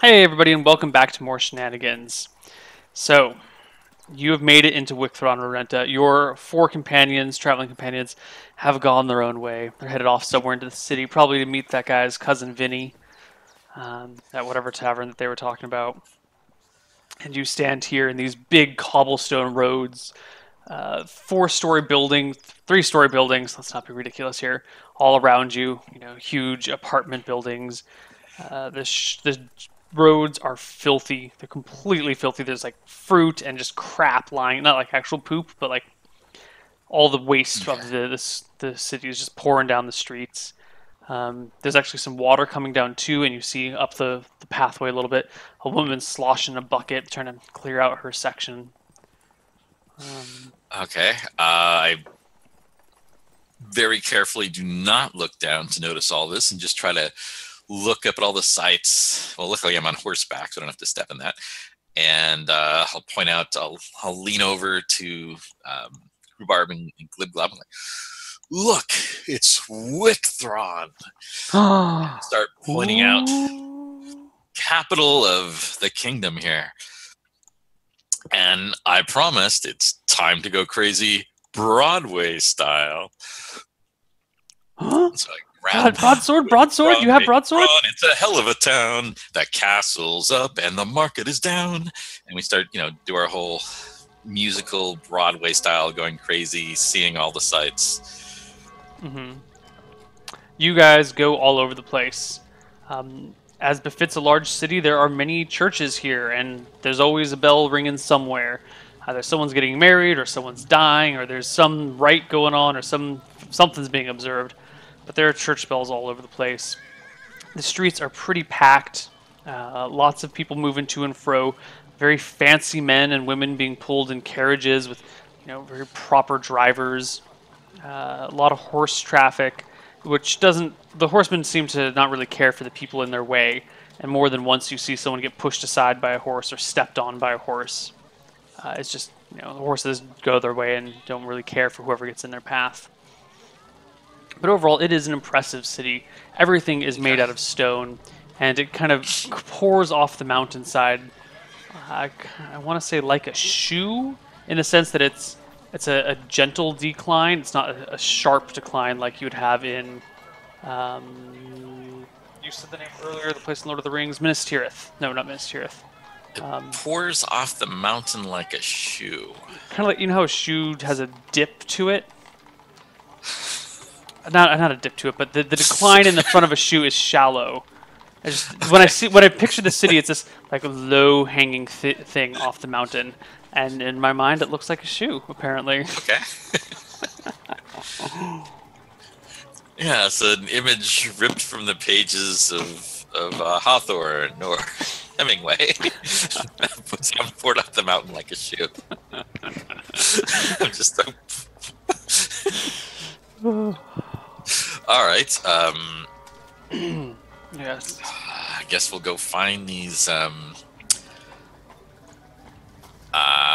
Hey everybody, and welcome back to more Shenanigans. So, you have made it into Wickthron Rorenta. Your four companions, traveling companions, have gone their own way. They're headed off somewhere into the city, probably to meet that guy's cousin Vinny, at whatever tavern that they were talking about. And you stand here in these big cobblestone roads, four-story buildings, three-story buildings. Let's not be ridiculous here. All around you, huge apartment buildings. The roads are filthy. They're completely filthy. There's like fruit and just crap lying, not like actual poop, but like all the waste of the city is just pouring down the streets. There's actually some water coming down too, and you see up the pathway a little bit a woman sloshing a bucket, trying to clear out her section. Okay. I very carefully do not look down to notice all this and just try to look up at all the sites. Well, luckily I'm on horseback, so I don't have to step in that. And I'll point out, I'll lean over to Rhubarb and Glibglob. I'm like, look, it's Wickthron. Start pointing out capital of the kingdom here. And I promised it's time to go crazy Broadway style. Huh? So I grab Broadsword? Broadsword? You have broadsword? It's a hell of a town. The castle's up and the market is down. And we start, do our whole musical Broadway style, going crazy, seeing all the sights. Mm-hmm. You guys go all over the place. As befits a large city, there are many churches here, and there's always a bell ringing somewhere. Either someone's getting married, or someone's dying, or there's some rite going on, or something's being observed. But there are church bells all over the place. The streets are pretty packed. Lots of people moving to and fro. Very fancy men and women being pulled in carriages with, very proper drivers. A lot of horse traffic, which the horsemen seem to not really care for the people in their way. And more than once you see someone get pushed aside by a horse or stepped on by a horse. It's just, the horses go their way and don't really care for whoever gets in their path. But overall, it is an impressive city. Everything is made out of stone, and it kind of pours off the mountainside. I want to say like a shoe, in the sense that it's a gentle decline. It's not a sharp decline like you would have in. You said the name earlier. The place in Lord of the Rings, Minas Tirith. No, not Minas Tirith. It pours off the mountain like a shoe. Kind of like, how a shoe has a dip to it. Not a dip to it, but the decline in the front of a shoe is shallow. When I picture the city, it's this like low hanging thing off the mountain, and in my mind, it looks like a shoe. Apparently. Okay. Yeah, it's an image ripped from the pages of Hawthorne or Hemingway. I'm poured off the mountain like a shoe. I'm just. All right. Yes. I guess we'll go find these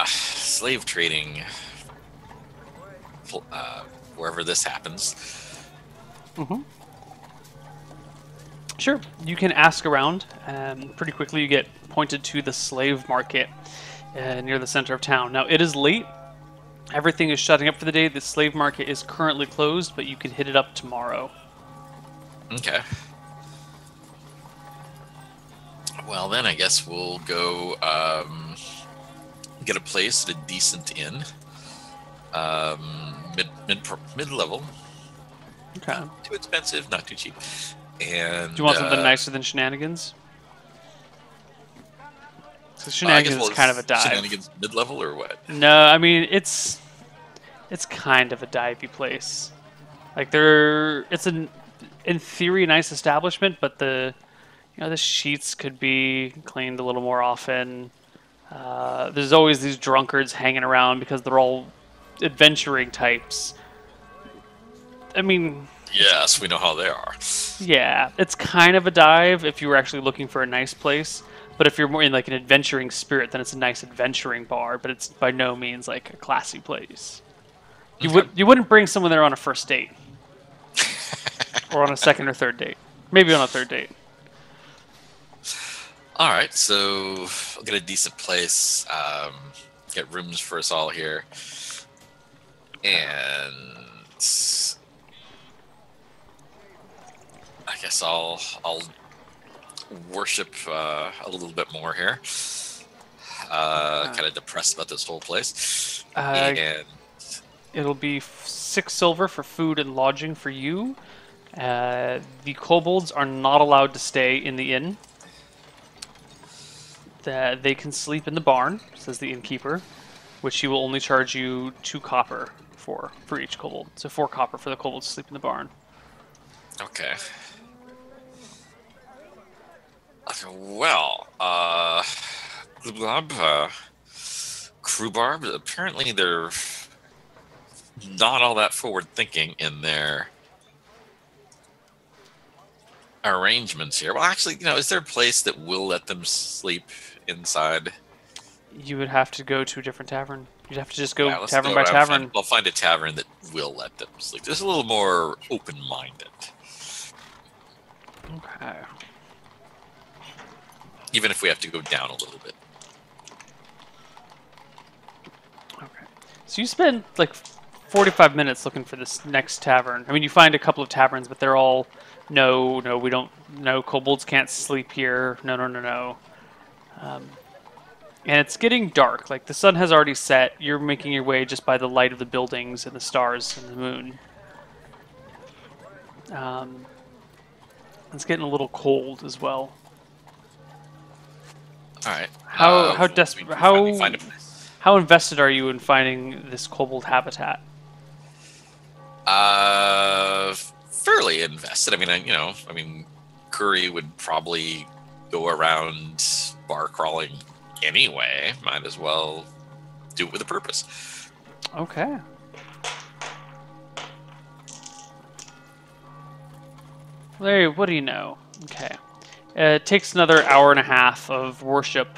slave trading wherever this happens. Mm-hmm. Sure. You can ask around, and pretty quickly you get pointed to the slave market near the center of town. Now, it is late. Everything is shutting up for the day. The slave market is currently closed, but you can hit it up tomorrow. Okay. Well, then I guess we'll go get a place at a decent inn. Mid-level. Okay. Not too expensive, not too cheap. And do you want something nicer than Shenanigans? So Shenanigans is kind of a dive. Shenanigans mid-level or what? No, I mean it's kind of a divey place. Like it's in theory a nice establishment, but the sheets could be cleaned a little more often. There's always these drunkards hanging around because they're all adventuring types. I mean, yes, we know how they are. Yeah, it's kind of a dive if you were actually looking for a nice place. But if you're more in like an adventuring spirit, then it's a nice adventuring bar. But it's by no means like a classy place. You wouldn't bring someone there on a first date, or on a second or third date. Maybe on a third date. All right, so I'll get a decent place. Get rooms for us all here, and I guess I'll worship a little bit more here. Kind of depressed about this whole place, Uh, and it'll be 6 silver for food and lodging for you. The kobolds are not allowed to stay in the inn. That they can sleep in the barn, says the innkeeper, which he will only charge you 2 copper for each kobold. So 4 copper for the kobolds to sleep in the barn. okay. Well, Glublob, Crewbarb, apparently they're not all that forward thinking in their arrangements here. Well, actually, is there a place that will let them sleep inside? You would have to go to a different tavern. You'd have to just go Yeah, let's tavern go by around. tavern. I'll find a tavern that will let them sleep. Just a little more open-minded. Okay. Even if we have to go down a little bit. Okay. So you spend like 45 minutes looking for this next tavern. I mean, you find a couple of taverns, but they're all no, we don't. No, kobolds can't sleep here. No, no, no, no. And it's getting dark. Like the sun has already set. You're making your way just by the light of the buildings and the stars and the moon. It's getting a little cold as well. All right. How desperate? we finally find a place. How invested are you in finding this kobold habitat? Fairly invested. I mean, Curry would probably go around bar crawling anyway. Might as well do it with a purpose. Okay. Larry, what do you know? Okay. It takes another hour and a half of worship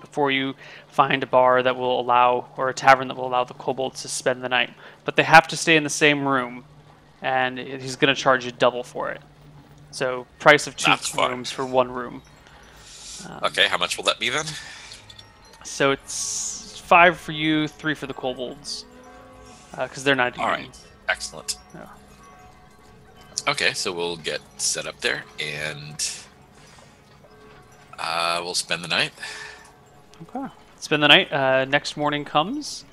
before you find a bar that will allow, or a tavern that will allow the kobolds to spend the night. But they have to stay in the same room, and he's going to charge you double for it. So, price of 2 rooms for 1 room. Okay, how much will that be then? So it's 5 for you, 3 for the kobolds, because they're not eating. All right, excellent. Yeah. Okay, so we'll get set up there, and we'll spend the night. Okay. Spend the night. Next morning comes,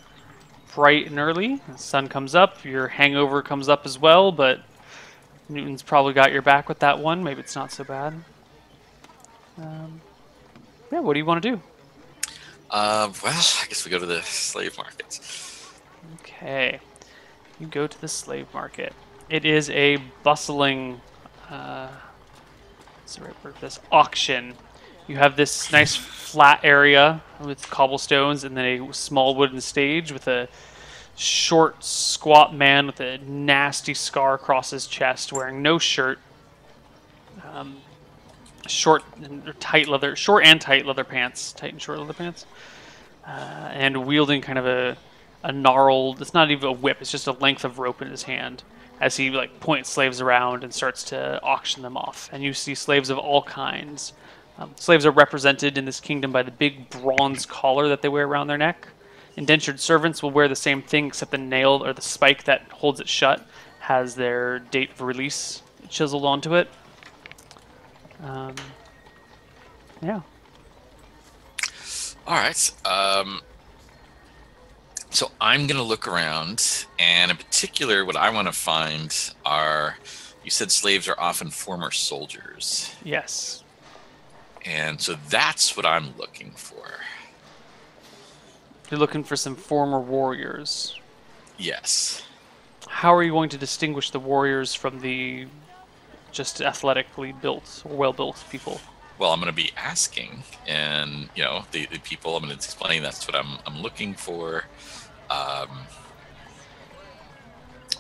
bright and early. The sun comes up. Your hangover comes up as well, but Newton's probably got your back with that one. Maybe it's not so bad. Yeah, what do you want to do? Well, I guess we go to the slave markets. Okay. You go to the slave market. It is a bustling what's the right word for this? Auction. You have this nice flat area with cobblestones and then a small wooden stage with a short, squat man with a nasty scar across his chest, wearing no shirt, short and tight leather pants, tight and short leather pants, and wielding kind of a gnarled. It's not even a whip; it's just a length of rope in his hand. As he points slaves around and starts to auction them off, and you see slaves of all kinds. Slaves are represented in this kingdom by the big bronze collar that they wear around their neck. Indentured servants will wear the same thing, except the nail or the spike that holds it shut has their date of release chiseled onto it. Yeah. All right. So I'm going to look around, and in particular, what I want to find are, you said slaves are often former soldiers. Yes. And so that's what I'm looking for. You're looking for some former warriors. Yes. How are you going to distinguish the warriors from the just athletically built or well-built people? Well, I'm going to be asking, and the people. I'm going to explain that's what I'm looking for.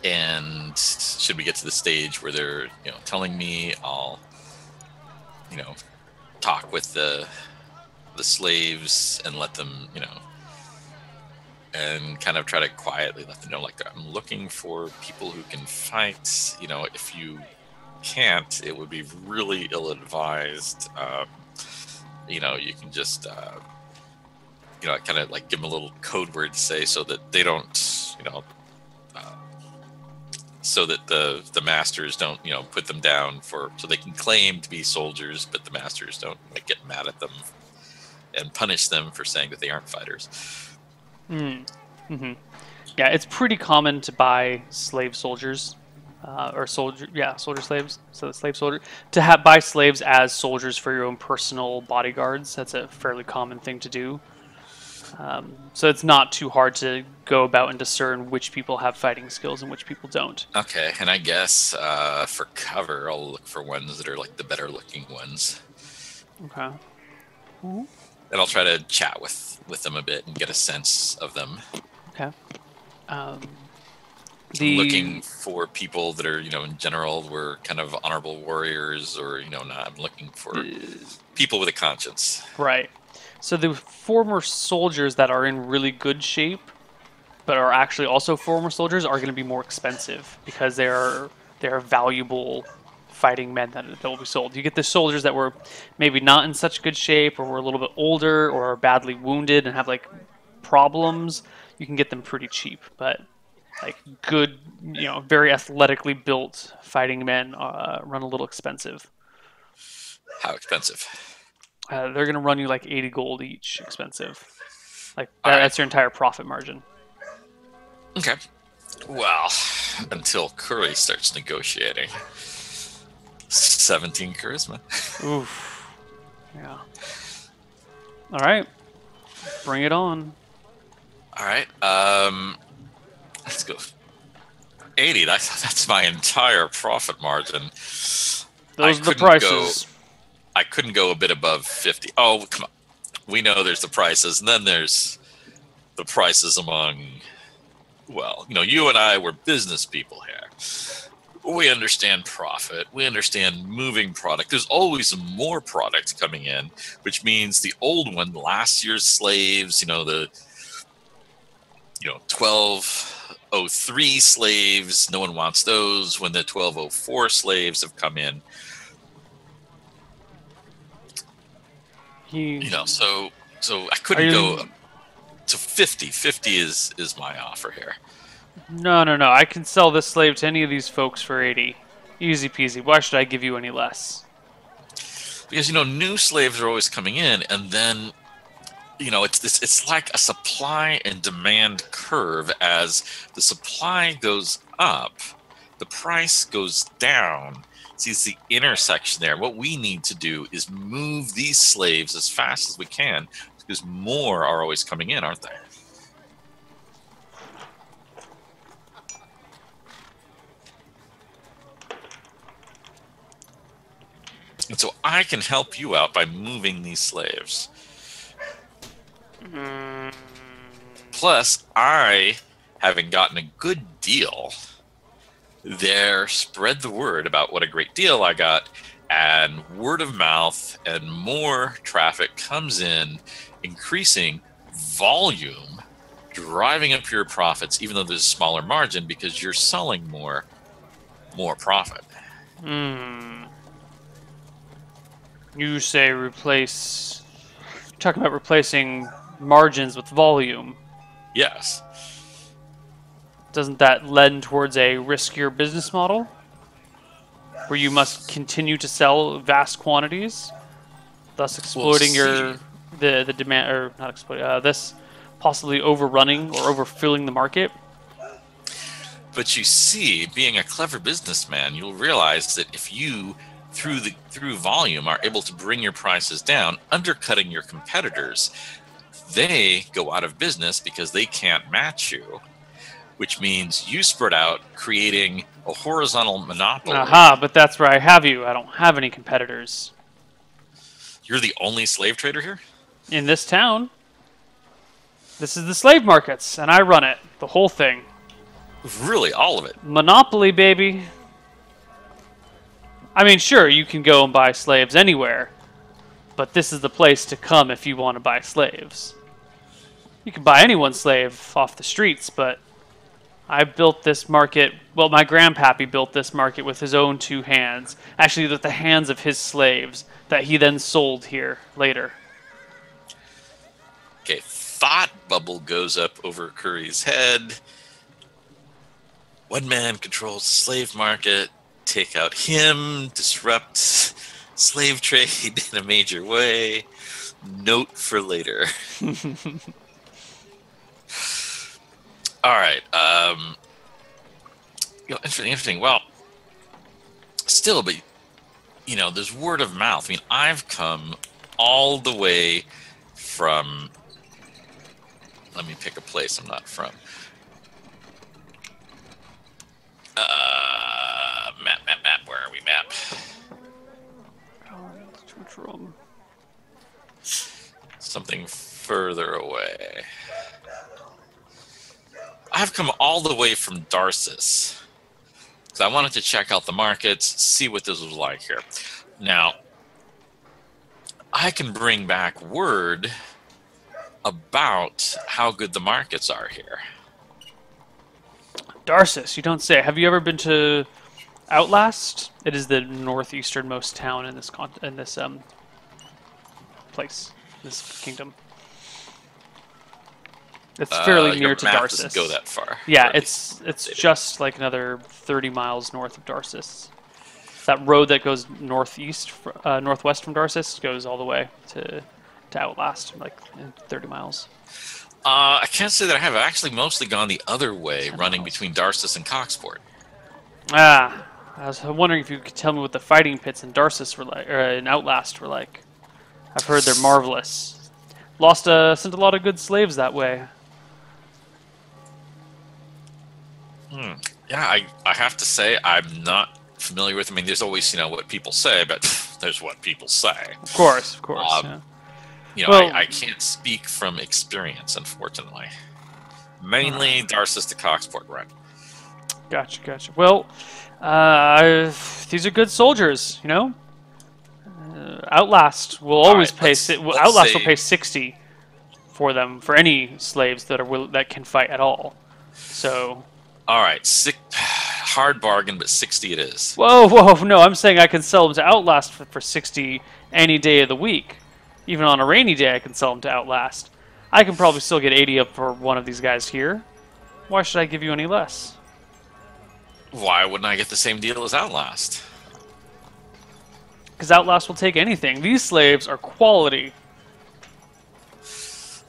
And should we get to the stage where they're telling me, I'll talk with the slaves and let them and kind of try to quietly let them know, I'm looking for people who can fight. If you can't, it would be really ill-advised. you know, you can just you know, kind of like give them a little code word to say so that they don't, you know, so that the masters don't, you know, put them down for, so they can claim to be soldiers, but the masters don't like get mad at them and punish them for saying that they aren't fighters. Mm-hmm. Yeah, it's pretty common to buy slave soldiers, or soldier slaves. So slave soldier to buy slaves as soldiers for your own personal bodyguards. That's a fairly common thing to do. So it's not too hard to go about and discern which people have fighting skills and which people don't. Okay, and I guess for cover, I'll look for ones that are like the better looking ones. Okay. Mm-hmm. And I'll try to chat with them a bit and get a sense of them. Okay. I'm looking for people that are, you know, in general, were kind of honorable warriors, or, you know, not. I'm looking for people with a conscience. Right. So the former soldiers that are in really good shape, but are actually also former soldiers, are going to be more expensive because they're valuable fighting men that will be sold. You get the soldiers that were maybe not in such good shape, or were a little bit older, or are badly wounded and have like problems. You can get them pretty cheap, but like good, you know, very athletically built fighting men run a little expensive. How expensive? They're going to run you like 80 gold each expensive. Like that's your entire profit margin. Okay. Well, until Curry starts negotiating. 17 charisma. Oof. Yeah. All right. Bring it on. All right. Let's go. 80. That's my entire profit margin. Those are the prices. I couldn't go a bit above 50. Oh, come on. We know there's the prices, and then there's the prices among, well, you know, you and I, were business people here. We understand profit. We understand moving product. There's always more product coming in, which means the old one, last year's slaves, you know, the, you know, 1203 slaves, no one wants those. When the 1204 slaves have come in, you know, so I couldn't go to 50. 50 is my offer here. No. I can sell this slave to any of these folks for 80. Easy peasy. Why should I give you any less? Because, you know, new slaves are always coming in, and then, you know, it's like a supply and demand curve. As the supply goes up, the price goes down. See, it's the intersection there. What we need to do is move these slaves as fast as we can, because more are always coming in, aren't they? And so I can help you out by moving these slaves. Plus, I, having gotten a good deal, there spread the word about what a great deal I got, and word of mouth and more traffic comes in, increasing volume, driving up your profits, even though there's a smaller margin because you're selling more profit. You say talking about replacing margins with volume. Yes. Doesn't that lend towards a riskier business model, where you must continue to sell vast quantities, thus exploiting the demand, or not exploiting, this possibly overrunning or overfilling the market? But you see, being a clever businessman, you'll realize that if you, through volume, are able to bring your prices down, undercutting your competitors, they go out of business because they can't match you. Which means you spread out, creating a horizontal monopoly. Aha, but that's where I have you. I don't have any competitors. You're the only slave trader here? In this town. This is the slave markets, and I run it. The whole thing. Really? All of it? Monopoly, baby. I mean, sure, you can go and buy slaves anywhere, but this is the place to come if you want to buy slaves. You can buy anyone's slave off the streets, but I built this market. Well, my grandpappy built this market with his own 2 hands. Actually, with the hands of his slaves that he then sold here later. Okay, thought bubble goes up over Curry's head. One man controls the slave market. Take out him. Disrupt slave trade in a major way. Note for later. All right. Interesting. Well, still, but there's word of mouth. I mean, I've come all the way from. Let me pick a place I'm not from. Map. Where are we? Map. Something further away. I've come all the way from Darcis. Because I wanted to check out the markets, see what this was like here. Now, I can bring back word about how good the markets are here. Darcis, you don't say. Have you ever been to Outlast? It is the northeasternmost town in this place, this kingdom. It's fairly near to Darcis. Doesn't go that far. Yeah, it's just like another 30 miles north of Darcis. That road that goes northwest from Darcis goes all the way to Outlast, like 30 miles. I can't say that I have. I've actually mostly gone the other way, running between Darcis and Coxport. I was wondering if you could tell me what the fighting pits in Darcis were like, or in Outlast were like. I've heard they're marvelous. Sent a lot of good slaves that way. Yeah, I have to say I'm not familiar with. I mean, there's always what people say, but there's what people say. Of course. Yeah. I can't speak from experience, unfortunately. Mainly Darcis to Coxport, right? Gotcha. Well, these are good soldiers, Outlast will always pay. Outlast will pay 60 for them for any slaves that can fight at all. So. All right, hard bargain, but 60 it is. Whoa! No, I'm saying I can sell them to Outlast for 60 any day of the week. Even on a rainy day, I can sell them to Outlast. I can probably still get 80 up for one of these guys here. Why should I give you any less? Why wouldn't I get the same deal as Outlast? Because Outlast will take anything. These slaves are quality.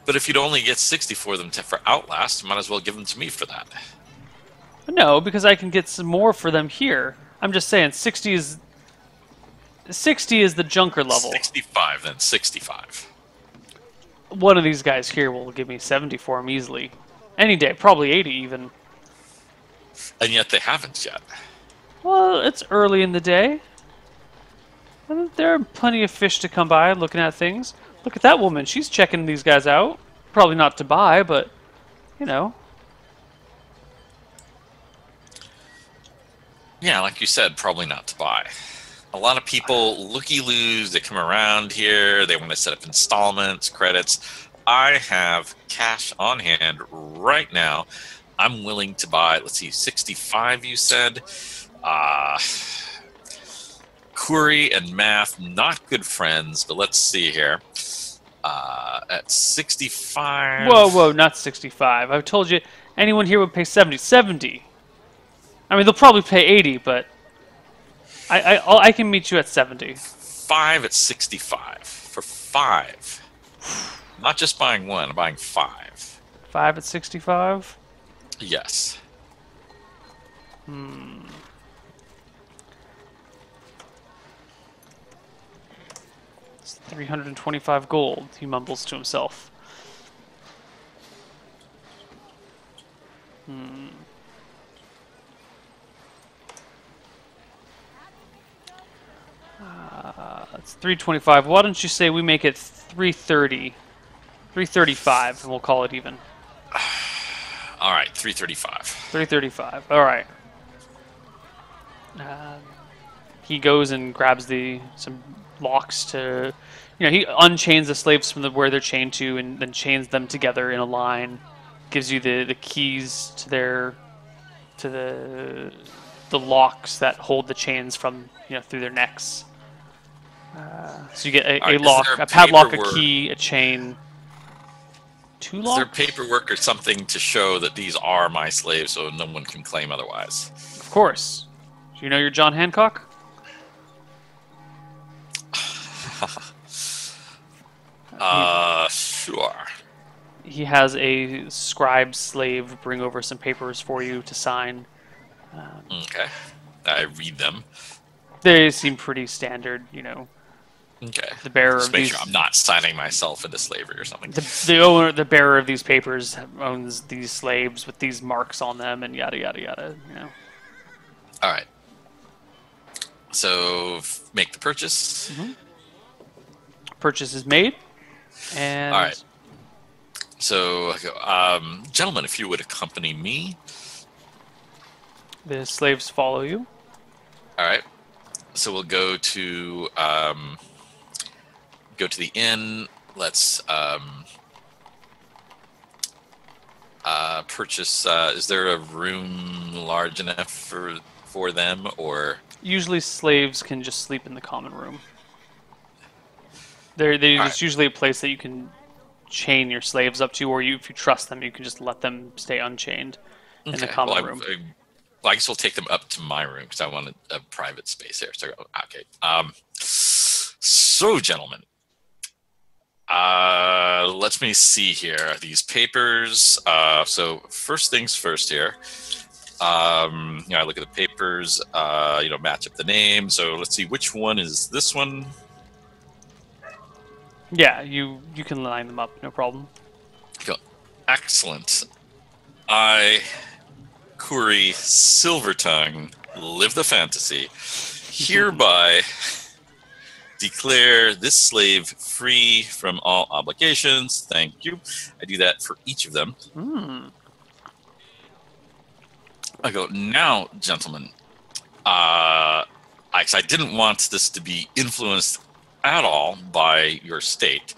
But if you'd only get 60 for them for Outlast, you might as well give them to me for that. No, because I can get some more for them here. I'm just saying 60 is the junker level. 65 then, 65. One of these guys here will give me 70 for him easily. Any day, probably 80 even. And yet they haven't yet. Well, it's early in the day. There are plenty of fish to come by looking at things. Look at that woman. She's checking these guys out. Probably not to buy, but, Yeah, like you said, probably not to buy. A lot of people looky-loos, they come around here, they want to set up installments, credits. I have cash on hand right now. I'm willing to buy, let's see, 65 you said. Query and math, not good friends, but let's see here. At 65... Whoa, not 65. I've told you, anyone here would pay 70. 70! I mean, they'll probably pay 80, but I can meet you at 70. 5 at 65. For 5. Not just buying one, I'm buying 5. 5 at 65? Yes. It's 325 gold, he mumbles to himself. It's 325. Why don't you say we make it 330? 335, and we'll call it even. All right, 335. 335. All right. He goes and grabs some locks to, he unchains the slaves from where they're chained to, and then chains them together in a line. Gives you the keys to their to the locks that hold the chains from through their necks. So you get All a right, is lock, there a padlock, a paperwork? key, a chain, two Is there locks. paperwork or something to show that these are my slaves, so no one can claim otherwise? Of course. Do you know you're John Hancock? Sure. He has a scribe slave bring over some papers for you to sign. Okay. I read them. They seem pretty standard, Okay. The bearer Just of make these, sure I'm not signing myself into slavery or something. the bearer of these papers owns these slaves with these marks on them, and yada yada yada. All right. So make the purchase. Purchase is made, and All right. So I go, gentlemen, if you would accompany me. the slaves follow you. All right. So we'll go to the inn. Let's purchase. Is there a room large enough for them, or Usually, slaves can just sleep in the common room. It's right. usually a place that you can chain your slaves up to, or if you trust them, you can just let them stay unchained in the okay? common room. Well, I guess we'll take them up to my room because I want a private space there. So okay. So gentlemen, let me see here. These papers. So first things first here. I look at the papers. Match up the name. So let's see, which one is this one? Yeah, you can line them up, no problem. Go. Excellent. I, Kuri Silvertongue, live the fantasy, hereby declare this slave free from all obligations. Thank you. I do that for each of them. I go, now, gentlemen, I didn't want this to be influenced at all by your state.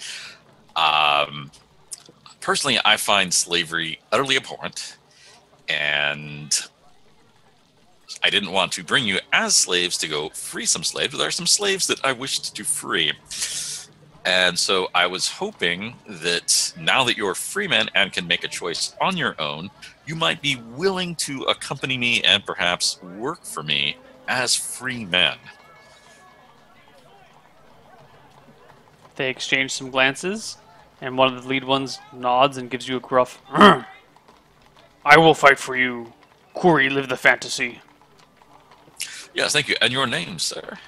Personally, I find slavery utterly abhorrent, and I didn't want to bring you as slaves to go free some slaves, but there are some slaves that I wished to free. And so I was hoping that now that you're free men and can make a choice on your own, you might be willing to accompany me and perhaps work for me as free men. They exchange some glances, and one of the lead ones nods and gives you a gruff, "I will fight for you. Kuri, live the fantasy." Yes, thank you. And your name, sir?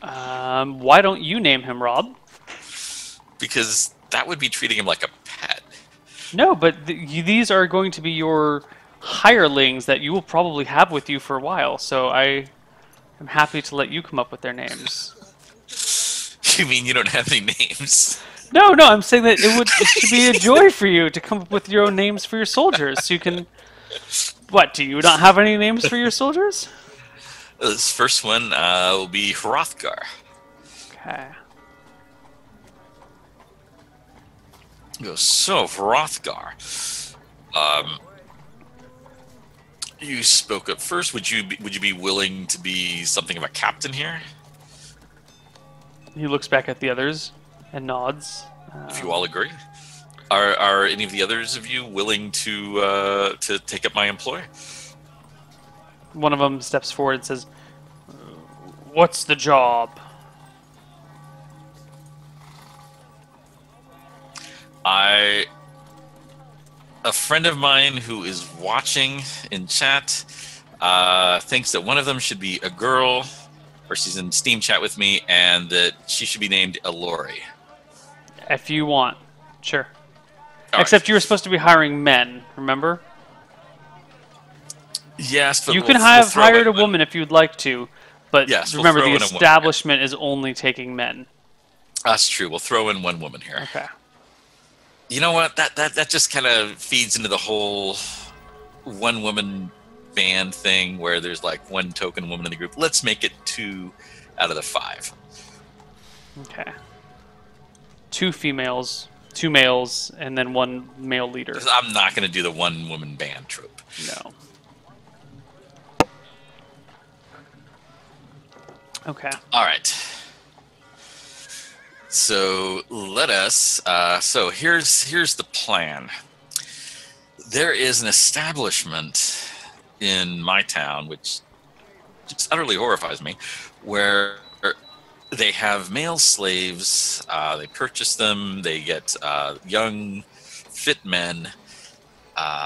Why don't you name him Rob? Because that would be treating him like a pet. No, but these are going to be your hirelings that you will probably have with you for a while, so I am happy to let you come up with their names. You mean you don't have any names? No, I'm saying that it should be a joy for you to come up with your own names for your soldiers, so you can... What, do you not have any names for your soldiers? This first one will be Hrothgar. Okay. So, Hrothgar, you spoke up first. Would you be willing to be something of a captain here? He looks back at the others and nods. If you all agree, are any of the others of you willing to take up my employ? One of them steps forward and says, "What's the job?" A friend of mine who is watching in chat thinks that one of them should be a girl, or she's in Steam chat with me, and that she should be named Elori. If you want, sure. All Except right. you were supposed to be hiring men, remember? Yes, but You we'll can have throw hired in a woman if you'd like to, but Yes, we'll remember throw the in a woman. establishment is only taking men. That's true. We'll throw in one woman here. Okay. You know what? That just kind of feeds into the whole one woman band thing where there's like one token woman in the group. Let's make it 2 out of the 5. Okay. 2 females 2 males and then 1 male leader. I'm not going to do the one-woman band trope. No. Okay. All right. So let us. So here's the plan. There is an establishment in my town, which just utterly horrifies me, where they have male slaves. They purchase them. They get young, fit men.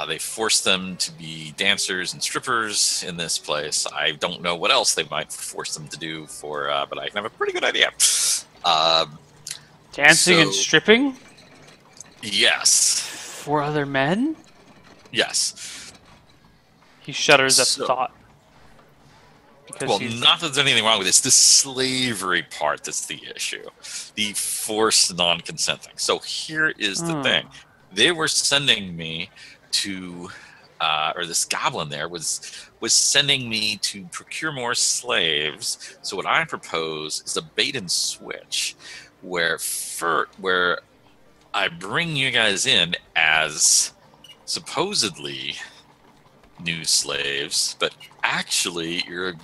They force them to be dancers and strippers in this place. I don't know what else they might force them to do but I have a pretty good idea. Dancing and stripping? Yes. For other men? Yes. He shudders at the thought. Well, not that there's anything wrong with this. The slavery part that's the issue. The forced non-consent thing. So here is the thing. They were sending me to, or this goblin there was sending me to procure more slaves. So what I propose is a bait and switch, where I bring you guys in as supposedly new slaves, but actually you're a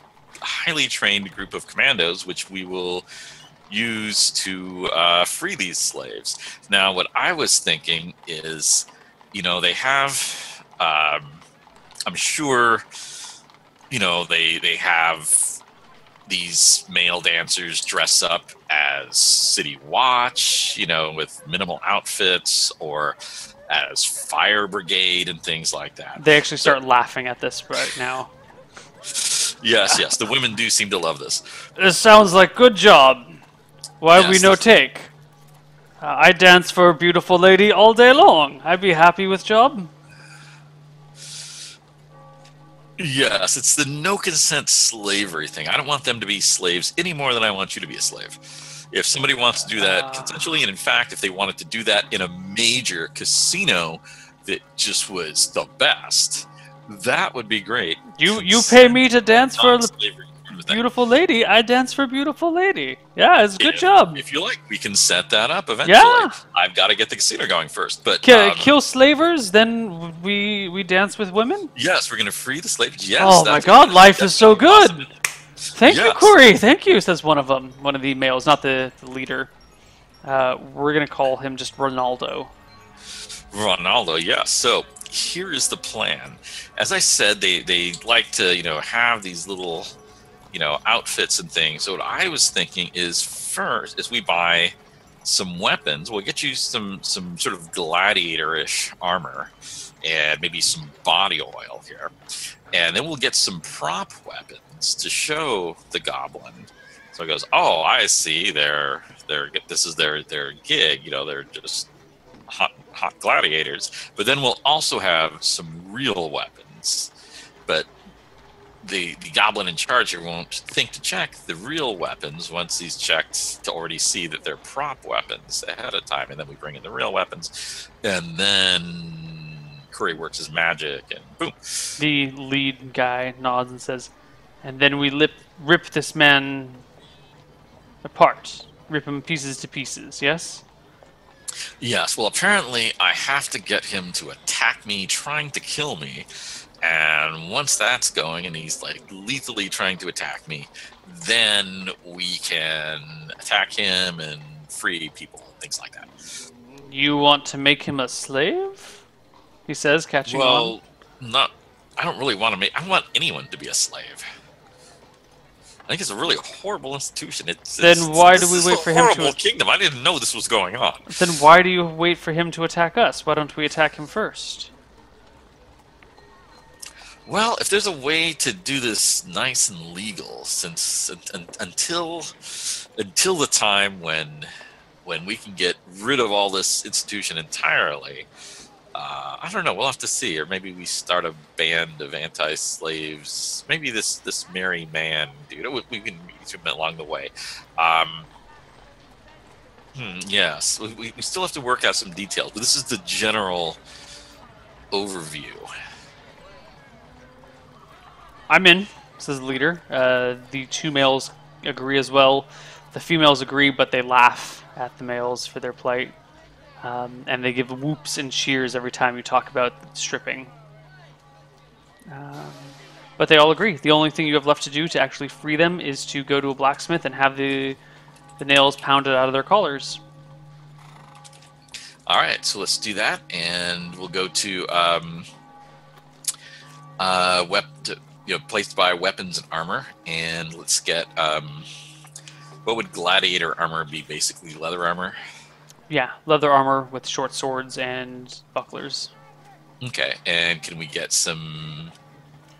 highly trained group of commandos, which we will use to free these slaves. Now, what I was thinking is, they have, I'm sure, they have these male dancers dress up as city watch, with minimal outfits, or as fire brigade and things like that. They actually start laughing at this right now. Yes, the women do seem to love this. This sounds like good job. Why we no take? I dance for a beautiful lady all day long. I'd be happy with job. Yes, it's the no consent slavery thing. I don't want them to be slaves any more than I want you to be a slave. If somebody wants to do that consensually, and in fact, if they wanted to do that in a major casino that just was the best, that would be great. You pay me to dance for the beautiful lady. I dance for a beautiful lady. Yeah, it's a good job. If you like, we can set that up eventually. Yeah. I've got to get the casino going first. But kill slavers, then we dance with women? Yes, we're going to free the slaves. Yes. Oh my god, life is so good. Awesome. Thank you, Corey. Thank you, says one of them. One of the males, not the leader. We're going to call him just Ronaldo. Ronaldo, yes. So here is the plan. As I said, they like to, have these little, outfits and things. So what I was thinking is first, as we buy some weapons, we'll get you some sort of gladiator-ish armor and maybe some body oil here. And then we'll get some prop weapons to show the goblin. So he goes, oh, I see. This is their gig. They're just hot gladiators. But then we'll also have some real weapons. But the goblin in charge here won't think to check the real weapons once he's checked to already see that they're prop weapons ahead of time. And then we bring in the real weapons. And then Curry works his magic and boom. The lead guy nods and says, and then we rip this man apart. Rip him pieces to pieces, yes? Yes, well, apparently I have to get him to attack me, trying to kill me. And once that's going and he's lethally trying to attack me, then we can attack him and free people, things like that. You want to make him a slave? He says, catching on. Well, I don't really want to I don't want anyone to be a slave. I think it's a really horrible institution. Then why do we wait for him to... horrible kingdom. I didn't know this was going on. Then why do you wait for him to attack us? Why don't we attack him first? Well, if there's a way to do this nice and legal, since until the time when we can get rid of all this institution entirely, I don't know. We'll have to see, or maybe we start a band of anti-slaves. Maybe this merry man, dude. We can meet him along the way. Yes, we still have to work out some details, but this is the general overview. I'm in, says the leader. The 2 males agree as well. The females agree, but they laugh at the males for their plight. and they give whoops and cheers every time you talk about stripping. But they all agree. The only thing you have left to do to actually free them is to go to a blacksmith and have the nails pounded out of their collars. All right, so let's do that, and we'll go to place to buy weapons and armor, and let's get what would gladiator armor be? Basically, leather armor. Yeah, leather armor with short swords and bucklers. Okay, and can we get some?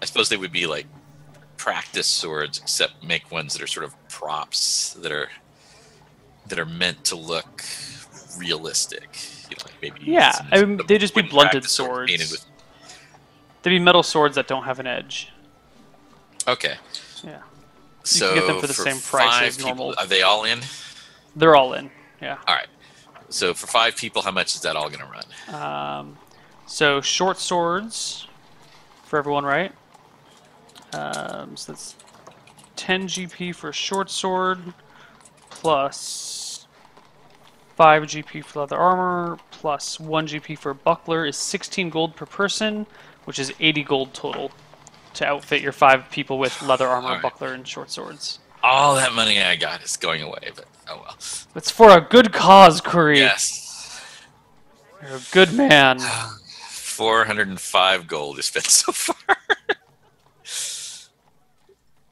I suppose they would be like practice swords, except make ones that are sort of props that are meant to look realistic. You know, like maybe I mean, they'd just be blunted swords. They'd be metal swords that don't have an edge. Okay. Yeah. So you can get them for the same price as normal. Are they all in? They're all in. Yeah. All right. So for 5 people, how much is that all going to run? So short swords for everyone, right? So that's 10 GP for a short sword, plus 5 GP for leather armor, plus 1 GP for a buckler is 16 gold per person, which is 80 gold total to outfit your 5 people with leather armor, buckler, and short swords. All that money I got is going away, but oh well. It's for a good cause, Curry. Yes. You're a good man. 405 gold is spent so far.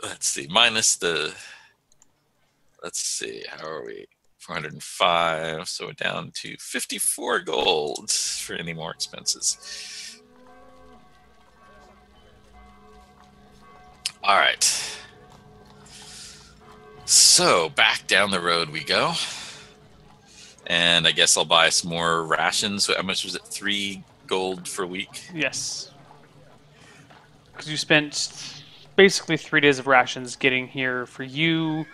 Let's see, minus the... Let's see, how are we? 405, so we're down to 54 gold for any more expenses. All right. So, back down the road we go. And I guess I'll buy some more rations. How much was it? 3 gold for a week? Yes. Because you spent basically 3 days of rations getting here for you,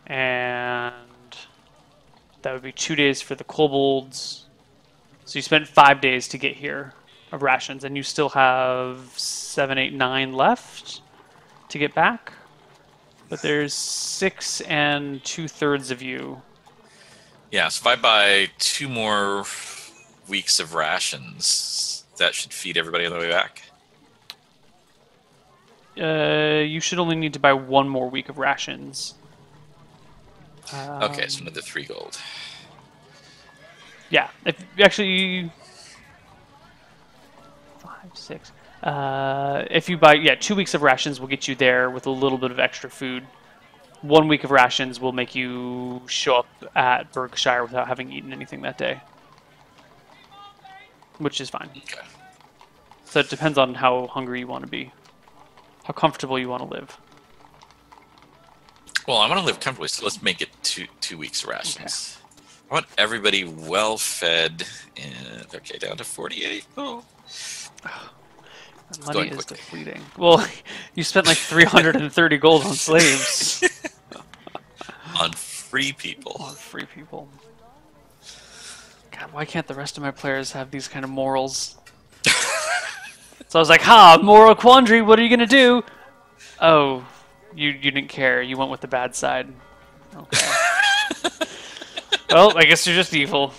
and that would be 2 days for the kobolds. So you spent 5 days to get here of rations, and you still have 7, 8, 9 left to get back. But there's 6 and 2/3 of you. Yeah, so if I buy 2 more weeks of rations, that should feed everybody on the way back? You should only need to buy 1 more week of rations. Okay, so another 3 gold. Yeah, if actually 5, 6. If you buy 2 weeks of rations, will get you there with a little bit of extra food. 1 week of rations will make you show up at Berkshire without having eaten anything that day, which is fine. Okay. So it depends on how hungry you want to be, how comfortable you want to live. Well, I want to live comfortably, so let's make it 2 weeks of rations. Okay. I want everybody well fed, and okay, down to 48. Oh. Money is depleting. Well, you spent like 330 gold on slaves. On free people. On free people. God, why can't the rest of my players have these kind of morals? So I was like, moral quandary, what are you going to do? Oh, you didn't care. You went with the bad side. Okay. Well, I guess you're just evil.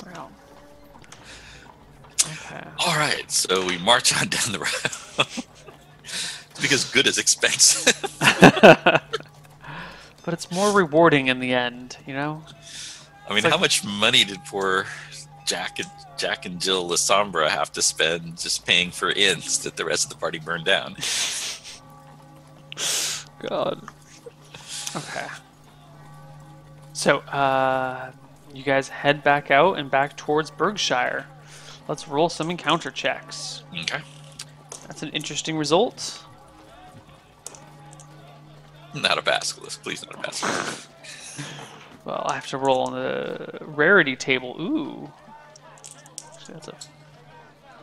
Wow. Okay. All right, so we march on down the road. It's because good is expensive. But it's more rewarding in the end, you know? I mean, how much money did poor Jack and Jill Lasombra have to spend just paying for inns that the rest of the party burned down? God. Okay. So, you guys head back out and back towards Berkshire. Let's roll some encounter checks. Okay. That's an interesting result. Not a basilisk, please, not a basilisk. Well, I have to roll on the rarity table. Ooh. Actually, that's a...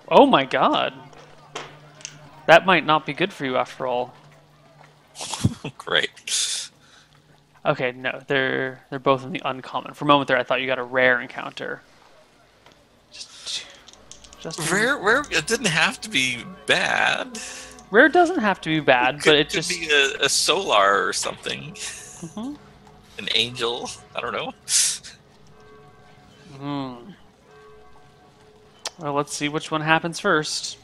Oh my god. That might not be good for you after all. Great. Okay, no, they're both in the uncommon. For a moment there, I thought you got a rare encounter. Just rare. It didn't have to be bad. Rare doesn't have to be bad, but it just could be a solar or something. Mm-hmm. An angel. I don't know. Hmm. Well, let's see which one happens first.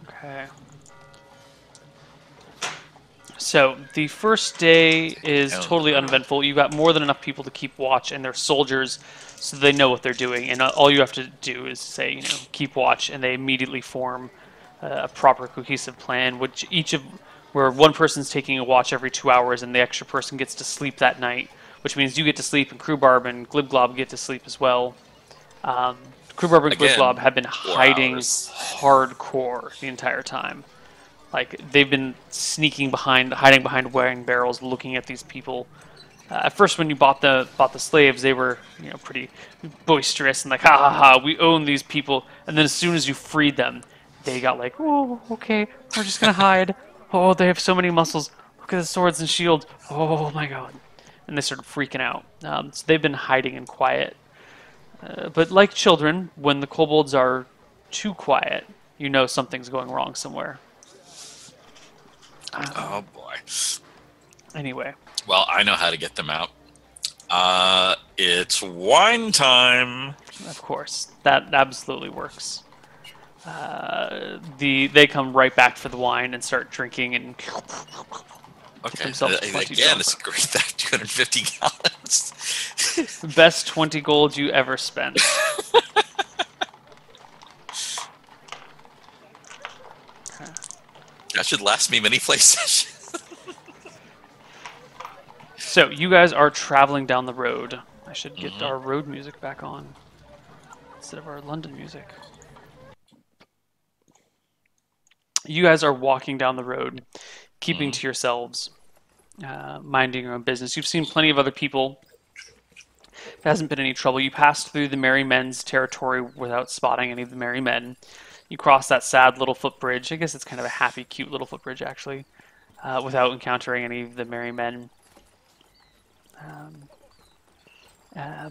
Okay. So the first day is Oh totally no. uneventful. You've got more than enough people to keep watch, and they're soldiers, so they know what they're doing. And all you have to do is say, keep watch, and they immediately form a proper cohesive plan, where one person's taking a watch every 2 hours, and the extra person gets to sleep that night, which means you get to sleep, and Crewbarb and Glibglob get to sleep as well. Um, Crewbarb and Glibglob Again, have been 4 hours. hiding hardcore the entire time. Like they've been hiding behind wine barrels, looking at these people. At first, when you bought the slaves, they were pretty boisterous and like, ha ha ha, we own these people. And then as soon as you freed them, they got like, oh, okay, we're just gonna hide. Oh, they have so many muscles. Look at the swords and shields. Oh my god. And they started freaking out. So they've been hiding in quiet. But like children, when the kobolds are too quiet, you know something's going wrong somewhere. Oh boy. Anyway, Well, I know how to get them out. It's wine time. of course, that absolutely works. They come right back for the wine and start drinking and get Okay. themselves plenty Again, drunk. it's great that 250 gallons. Best 20 gold you ever spent. That should last me many play sessions. So you guys are traveling down the road. I should get our road music back on instead of our London music. You guys are walking down the road, keeping to yourselves, minding your own business. You've seen plenty of other people. There hasn't been any trouble. You passed through the Merry Men's territory without spotting any of the Merry Men. You cross that sad little footbridge. I guess it's kind of a happy, cute little footbridge, actually, without encountering any of the Merry Men.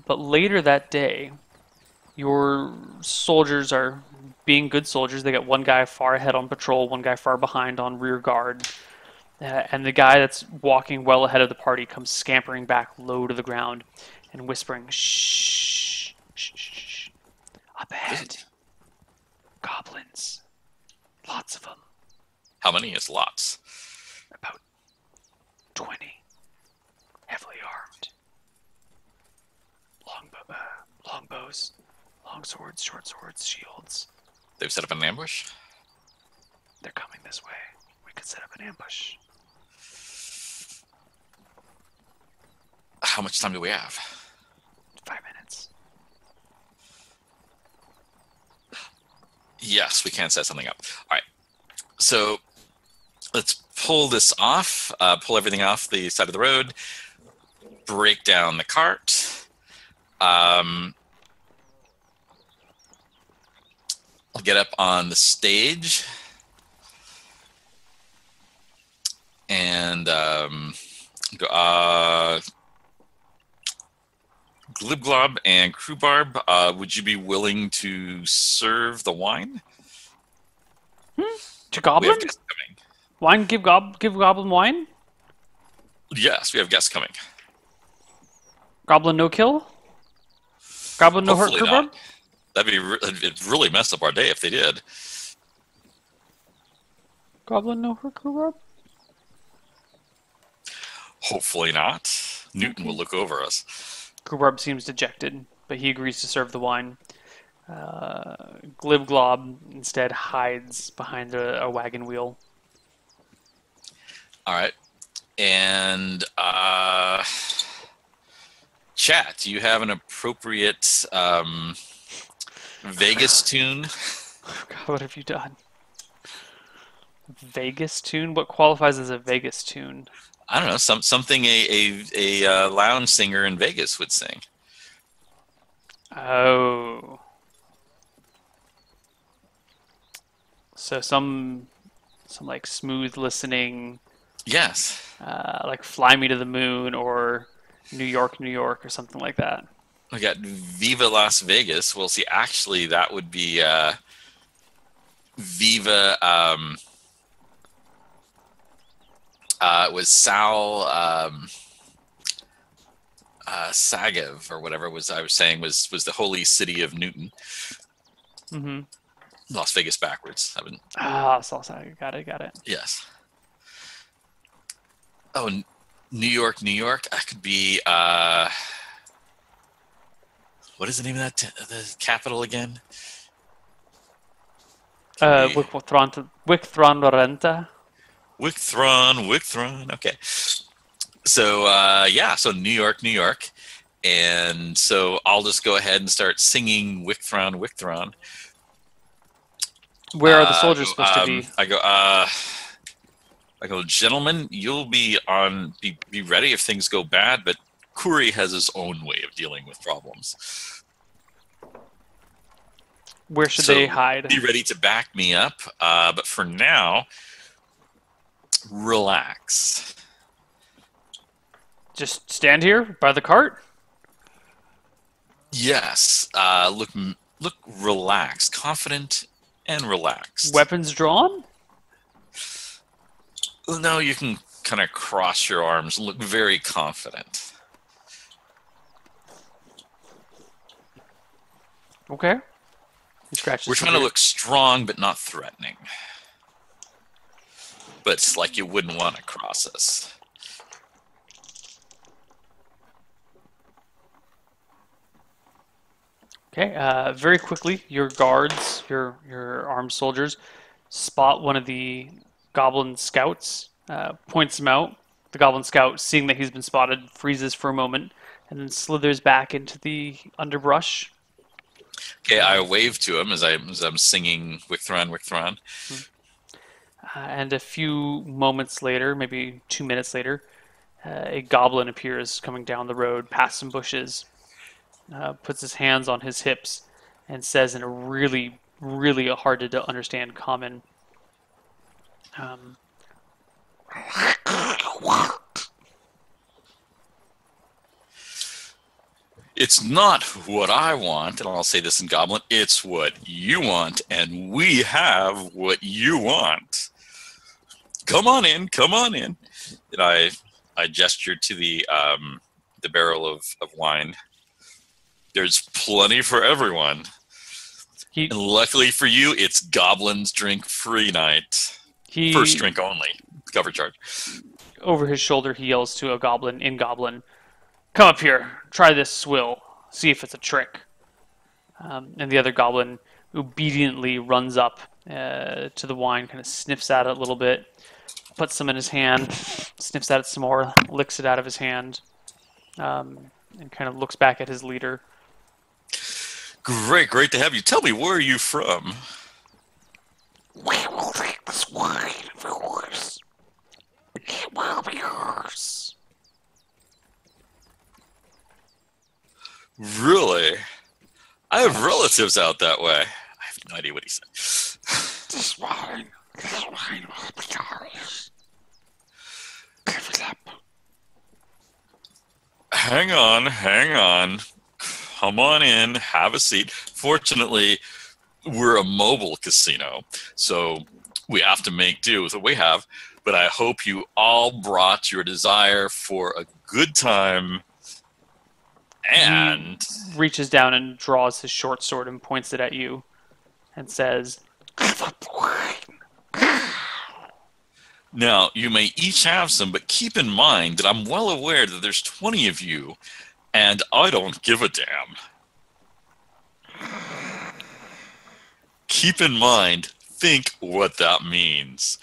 But later that day, your soldiers are being good soldiers. They got one guy far ahead on patrol, one guy far behind on rear guard. And the guy that's walking well ahead of the party comes scampering back low to the ground and whispering, shh, shh, shh, shh. Up ahead, goblins. Lots of them. How many is lots? About 20. Heavily armed. Longbows, long swords, short swords, shields. They've set up an ambush? They're coming this way. We could set up an ambush. How much time do we have? 5 minutes. Yes, we can set something up. All right. So let's pull this off, pull everything off the side of the road, break down the cart. I'll get up on the stage and go. Glibglob and Crewbarb, would you be willing to serve the wine? To We goblin? have guests coming. Wine? Give goblin wine? Yes, we have guests coming. Goblin no kill? Goblin no hurt Hopefully crewbarb? not. It'd really mess up our day if they did. Goblin no hurt crewbarb? Hopefully not. Newton will look over us. Crewbarb seems dejected, but he agrees to serve the wine. Glibglob instead hides behind a wagon wheel. All right. And chat, do you have an appropriate Vegas tune? God, what have you done? Vegas tune? What qualifies as a Vegas tune? I don't know, something a lounge singer in Vegas would sing. Oh. So some like smooth listening, Yes. like Fly Me to the Moon or New York, New York or something like that. We got Viva Las Vegas. Well, see, actually, that would be Viva. It was Sal. Sagav or whatever I was saying was the holy city of Newton. Mm-hmm. Las Vegas backwards. Salsa. Got it. Yes. Oh, New York, New York. I could be. What is the name of the capital again? Can be Wicthron Wicthron. Okay. So yeah, so New York, New York, and so I'll just go ahead and start singing Wicthron. Where are the soldiers supposed to be? I go, gentlemen, you'll be be ready if things go bad, but Kuri has his own way of dealing with problems. Where should they hide? Be ready to back me up, but for now, relax. Just stand here by the cart? Yes. Look relaxed, confident, and relaxed. Weapons drawn? No, you can kind of cross your arms and look very confident. Okay. He scratches. We're trying to look strong but not threatening. But it's like you wouldn't want to cross us. Okay. Very quickly, your guards, your armed soldiers, spot one of the goblin scouts, points him out. The goblin scout, seeing that he's been spotted, freezes for a moment, and then slithers back into the underbrush. Okay, I wave to him as I'm singing Wicthron. And a few moments later, maybe 2 minutes later, a goblin appears coming down the road past some bushes, puts his hands on his hips, and says in a really, really hard to understand common, It's not what I want, and I'll say this in Goblin, it's what you want, and we have what you want. Come on in. And I gestured to the barrel of wine. There's plenty for everyone. And luckily for you, it's Goblin's drink free night. First drink only. Cover charge. Over his shoulder, he yells to a goblin in Goblin, "Come up here. Try this swill. See if it's a trick." And the other goblin obediently runs up to the wine, kind of sniffs at it a little bit, puts some in his hand, sniffs at it some more, licks it out of his hand, and kind of looks back at his leader. Great to have you. Tell me, where are you from? We will take this wine of yours. It will be yours. Really? I have relatives out that way. I have no idea what he said. This wine will be yours. Give it up. Hang on. Come on in, have a seat. Fortunately, we're a mobile casino, so we have to make do with what we have. But I hope you all brought your desire for a good time. And he reaches down and draws his short sword and points it at you and says, "Give up the wine." Now, you may each have some, but keep in mind that I'm well aware that there's 20 of you, and I don't give a damn. Keep in mind, think what that means.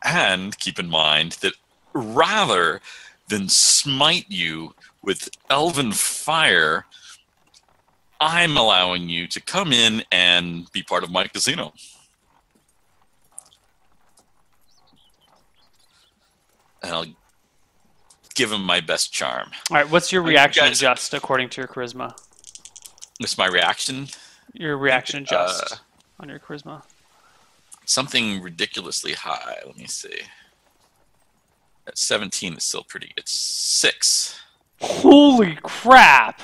And keep in mind that rather than smite you with elven fire, I'm allowing you to come in and be part of my casino. And I'll give him my best charm. All right, what's your reaction adjust according to your charisma? What's my reaction? Your reaction adjust on your charisma. Something ridiculously high. Let me see. At 17, it's still pretty. It's 6. Holy crap!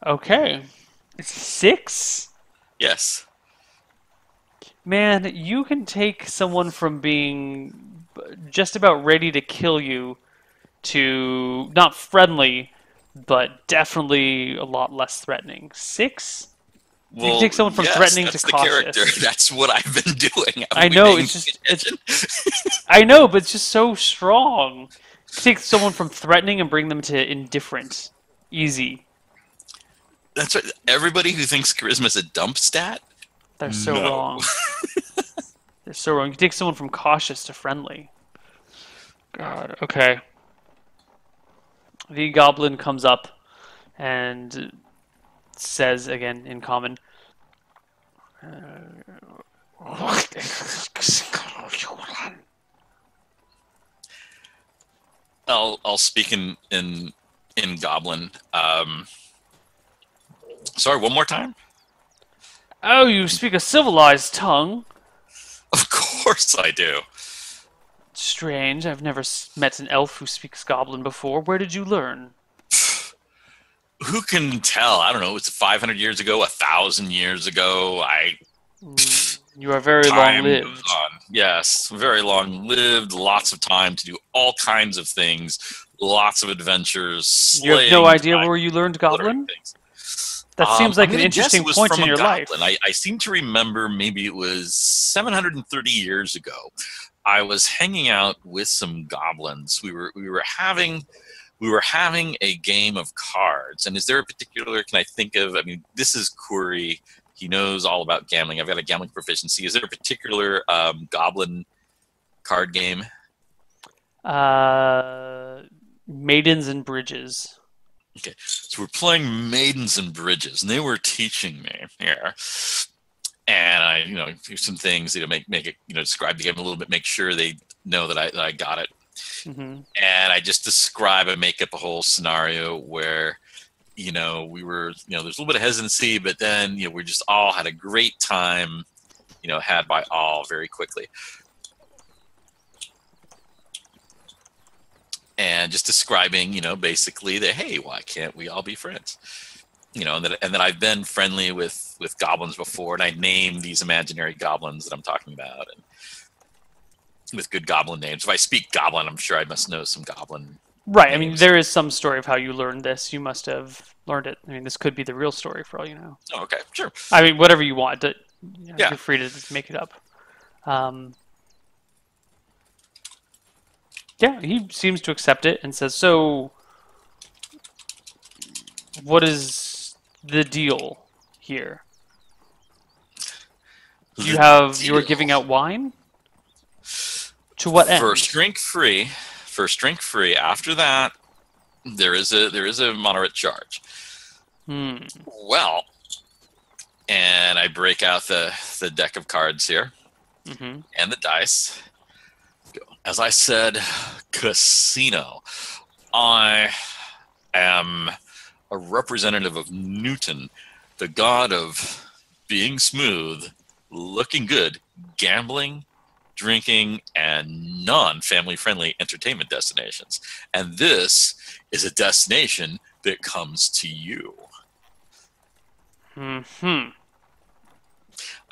Okay. It's 6? Yes. Man, you can take someone from being just about ready to kill you to not friendly, but definitely a lot less threatening. 6? You can Well, take someone from yes, threatening to that's the character. cautious. That's what I've been doing. I Haven't we know, been it's paying just it's attention? I know, but it's just so strong. You can take someone from threatening and bring them to indifferent. Easy. That's right. Everybody who thinks charisma is a dump stat, They're so no. wrong. They're so wrong. You can take someone from cautious to friendly. God, okay. The goblin comes up and says again in common, I'll speak in Goblin. Sorry, one more time. "Oh, you speak a civilized tongue. Of course I do. Strange. I've never met an elf who speaks goblin before. Where did you learn?" Who can tell? I don't know. It's 500 years ago, 1,000 years ago. You are very long Time goes lived. on. Yes, very long lived. Lots of time to do all kinds of things. Lots of adventures, You have no slaying, idea where you learned murdering goblin? things. That seems I'm like an going to guess interesting it was point from in a your goblin. life. I seem to remember maybe it was 730 years ago. I was hanging out with some goblins. We were having a game of cards. And is there a particular? Can I think of? I mean, this is Kuri. He knows all about gambling. I've got a gambling proficiency. Is there a particular goblin card game? Uh, Maidens and bridges. Okay, so we're playing Maidens and Bridges, and they were teaching me here. And I, do some things, make it, describe the game a little bit, make sure they know that I got it. Hmm. And I just describe and make up a whole scenario where, we were, there's a little bit of hesitancy, but then, we just all had a great time, had by all very quickly. And just describing, basically that, hey, why can't we all be friends? And that I've been friendly with goblins before, and I name these imaginary goblins that I'm talking about, and with good goblin names. If I speak goblin, I'm sure I must know some goblin Right. I mean, names. there is some story of how you learned this. You must have learned it. I mean, this could be the real story for all you know. Oh, okay, sure. I mean, whatever you want. Yeah. You're free to just make it up. Um, yeah, he seems to accept it and says, "So, what is the deal here? You are giving out wine? To what end?" First drink free. First drink free. After that, there is a moderate charge. Hmm. Well, and I break out the deck of cards here Mm-hmm. and the dice. As I said, casino. I am a representative of Newton, the god of being smooth, looking good, gambling, drinking, and non-family friendly entertainment destinations. And this is a destination that comes to you. Hmm.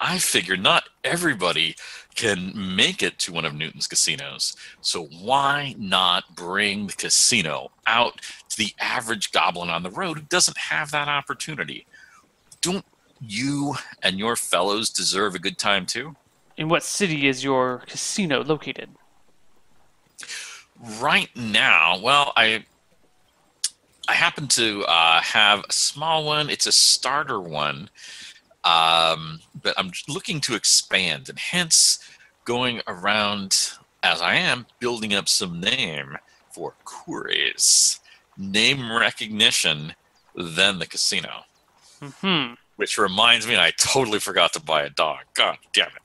I figure not everybody can make it to one of Newton's casinos. So why not bring the casino out to the average goblin on the road who doesn't have that opportunity? Don't you and your fellows deserve a good time too? In what city is your casino located? Right now, well, I happen to have a small one. It's a starter one. But I'm looking to expand, and hence going around as I am, building up some name for Kuri's name recognition than the casino. Hmm. Which reminds me, I totally forgot to buy a dog. God damn it.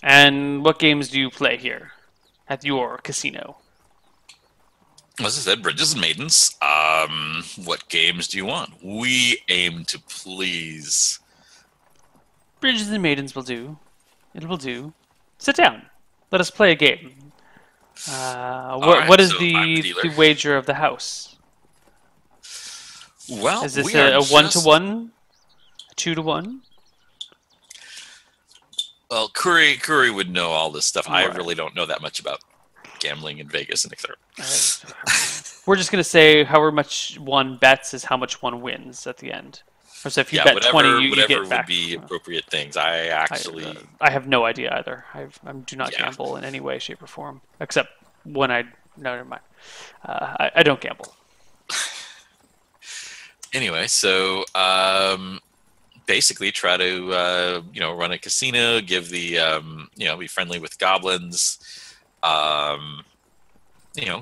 And what games do you play here at your casino? As I said, Bridges and Maidens. What games do you want? We aim to please. Bridges and Maidens will do. It will do. Sit down. Let us play a game. All right, What is so I'm the dealer. the wager of the house? Well, Is this we are a 1 to just 1, a 2 to 1? well. Curry would know all this stuff. I Right. really don't know that much about gambling in Vegas and etc. We're just gonna say however much one bets is how much one wins at the end. Or so if you Yeah, bet 20, you whatever get would back. be appropriate things. I actually, I have no idea either. I do not yeah. gamble in any way, shape, or form, except when I. No, never mind. I don't gamble. Anyway, so basically try to run a casino, give the be friendly with goblins.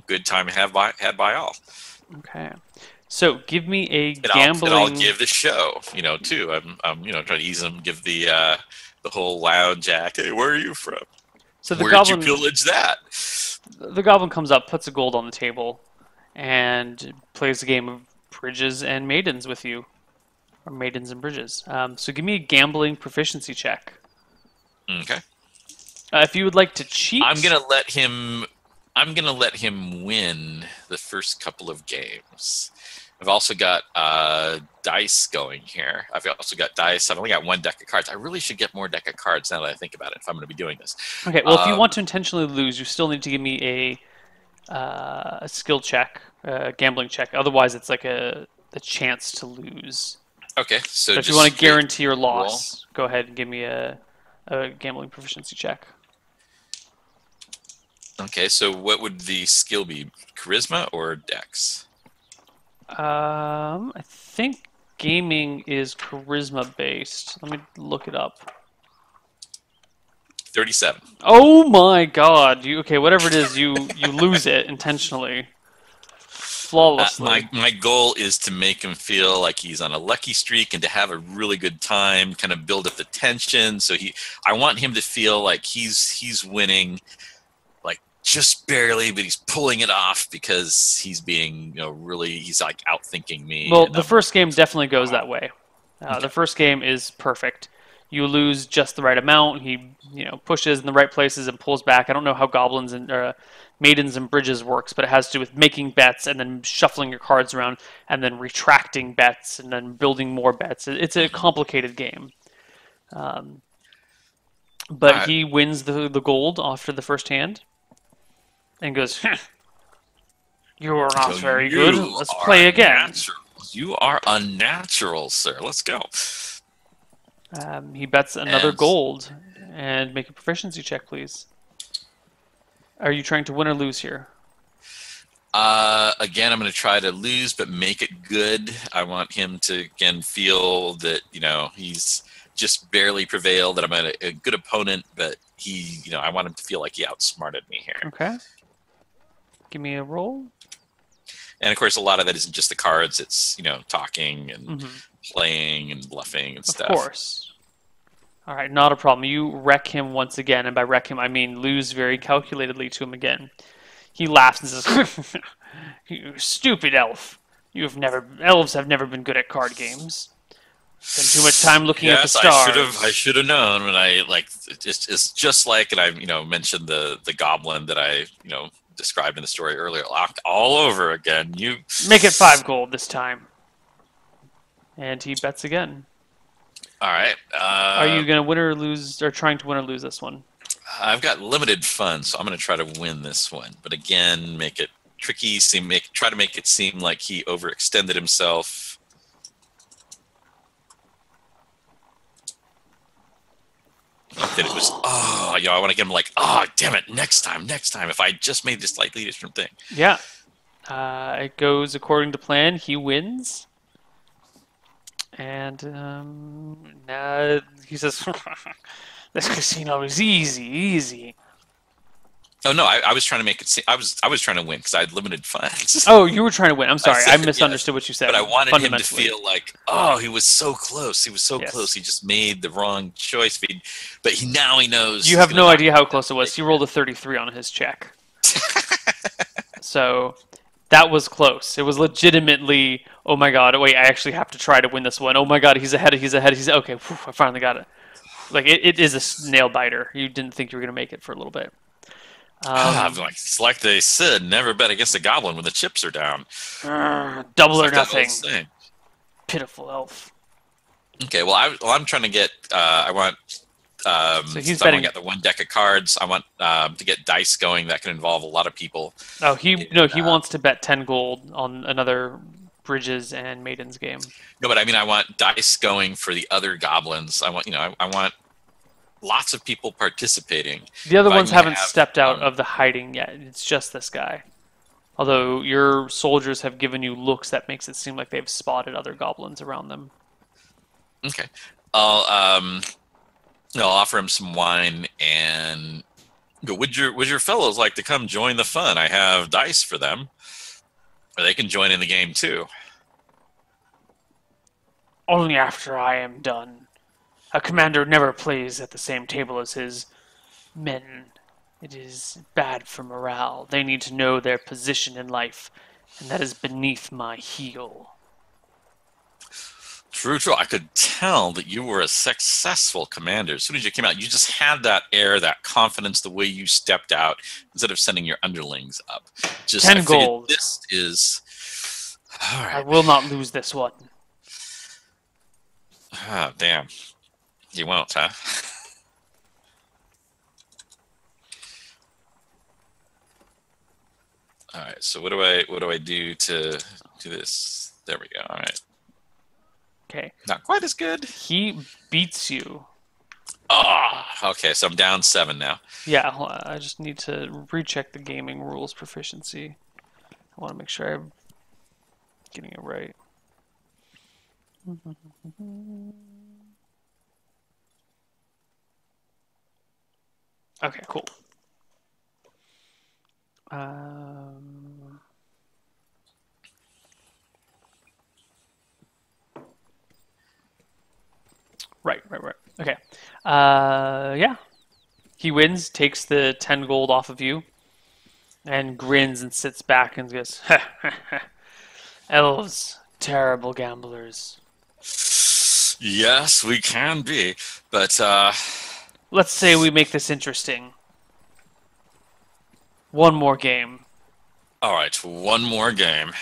Good time had by all. Okay. So give me a And I'll gambling. give the show, too. I'm trying to ease them, give the whole lounge act. Hey, where are you from? So the Where did you goblin, pillage that? the goblin comes up, puts a gold on the table, and plays a game of bridges and maidens with you, or maidens and bridges. So give me a gambling proficiency check. Okay. If you would like to cheat, I'm gonna let him. I'm gonna let him win the first couple of games. I've also got dice going here. I've also got dice. I've only got one deck of cards. I really should get more deck of cards now that I think about it. If I'm going to be doing this. Okay. Well, if you want to intentionally lose, you still need to give me a skill check, a gambling check. Otherwise, it's like a chance to lose. Okay. So But if you want to guarantee your loss, go ahead and give me a gambling proficiency check. Okay. So what would the skill be? Charisma or Dex? I think gaming is charisma based. Let me look it up. 37. Oh my god! Okay, whatever it is, you lose it intentionally, flawlessly. My goal is to make him feel like he's on a lucky streak and to have a really good time, kind of build up the tension. So I want him to feel like he's winning, like just barely, but he's pulling it off because he's being he's like outthinking me. Well, the first game definitely goes that way. The first game is perfect. You lose just the right amount. He pushes in the right places and pulls back. I don't know how goblins and maidens and bridges works, but it has to do with making bets and then shuffling your cards around and then retracting bets and then building more bets. It's a complicated game. But he wins the gold after the first hand and goes, "You are not very good. Let's play again." You are unnatural, sir. Let's go. He bets another gold and make a proficiency check, please. Are you trying to win or lose here? Again, I'm going to try to lose, but make it good. I want him to, again, feel that, he's just barely prevailed, that I'm a good opponent, but I want him to feel like he outsmarted me here. Okay. Give me a roll. And, of course, a lot of that isn't just the cards. It's, talking and playing and bluffing and stuff. Of course. All right, not a problem. You wreck him once again, and by wreck him, I mean lose very calculatedly to him again. He laughs and says, "You stupid elf! Elves have never been good at card games. Spend too much time looking at the stars." I should have known when it's just like, and I mentioned the goblin that I described in the story earlier, locked all over again. You make it 5 gold this time. And he bets again. All right. Are you going to win or lose, or trying to win or lose this one? I've got limited funds, so I'm going to try to win this one. But again, make it tricky. Try to make it seem like he overextended himself. That it was, I want to get him like, damn it, next time. If I just made this slightly different thing. Yeah. It goes according to plan. He wins. And he says, "This casino is easy." Oh no, I was trying to make it. I was trying to win because I had limited funds. Oh, you were trying to win. I'm sorry, I misunderstood what you said. But I wanted him to feel like, he was so close. He was so close. He just made the wrong choice. But now he knows. You have no idea how close it was. He rolled a 33 on his check. So that was close. It was legitimately, oh my god, wait, I actually have to try to win this one. Oh my god, he's ahead. Okay, whew, I finally got it. Like, it is a nail biter. You didn't think you were going to make it for a little bit. It's like they said, never bet against a goblin when the chips are down. Double It's or like that old nothing. saying. Pitiful elf. Okay, well, I'm trying to get. I want. So he's Since I've only betting. got the one deck of cards, I want to get dice going that can involve a lot of people. Oh, And, he wants to bet 10 gold on another Bridges and Maidens game. no, but I mean, I want dice going for the other goblins. I want, I want lots of people participating. The other If I ones can haven't have, stepped out of the hiding yet. It's just this guy. Although your soldiers have given you looks that makes it seem like they've spotted other goblins around them. okay, I'll I'll offer him some wine and go. Would your fellows like to come join the fun? I have dice for them, or they can join in the game too. Only after I am done. A commander never plays at the same table as his men. It is bad for morale. They need to know their position in life, and that is beneath my heel. True, true. I could tell that you were a successful commander. As soon as you came out, you just had that air, that confidence, the way you stepped out instead of sending your underlings up. Just 10 I figured gold. this is all I right. will not lose this one. Ah, damn. You won't, huh? All right. So what do I do to do this? There we go. All right. Okay. Not quite as good. He beats you. Okay. So I'm down 7 now. Yeah, I just need to recheck the gaming rules proficiency. I want to make sure I'm getting it right. Okay, cool. Right. Okay. Yeah. He wins, takes the 10 gold off of you, and grins and sits back and goes, elves, terrible gamblers. Yes, we can be, but Let's say we make this interesting. One more game. all right, one more game.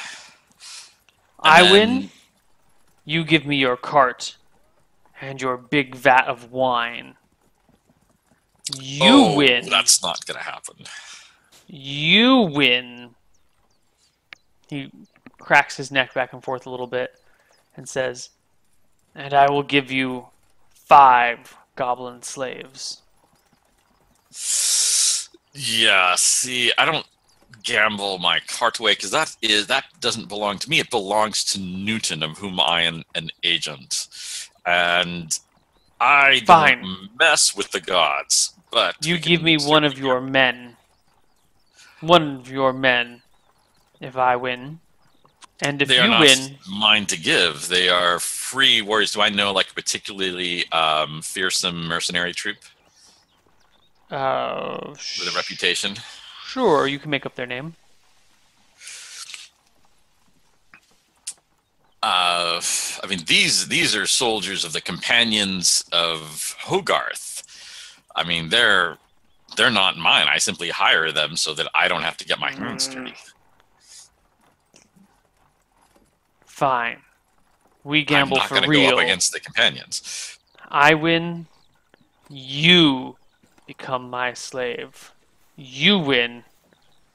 I win, you give me your cart and your big vat of wine. You win. That's not gonna happen. You win. He cracks his neck back and forth a little bit and says, and I will give you 5 goblin slaves. Yeah, see, I don't gamble my cart away because that doesn't belong to me. It belongs to Newton, of whom I am an agent, and I don't mess with the gods. But you give me one of your men. One of your men, if I win. And if they are you not win, mine to give. They are free warriors. Do I know like a particularly fearsome mercenary troop with a reputation? Sure, you can make up their name. I mean, these are soldiers of the companions of Hogarth. I mean, they're not mine. I simply hire them so that I don't have to get my hands dirty. Fine. We gamble for real. I'm not going to go up against the companions. I win. You become my slave. You win.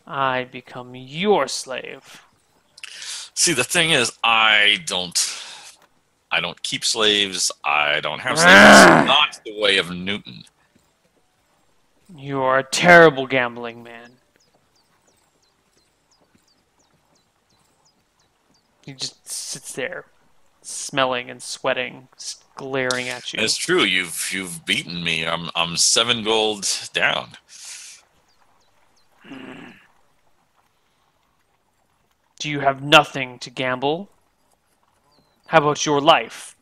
I become your slave. See, the thing is, I don't keep slaves. I don't have slaves. It's not the way of Newton. You are a terrible gambling man. He just sits there, smelling and sweating, glaring at you. It's true. You've beaten me. I'm 7 gold down. Do you have nothing to gamble? How about your life?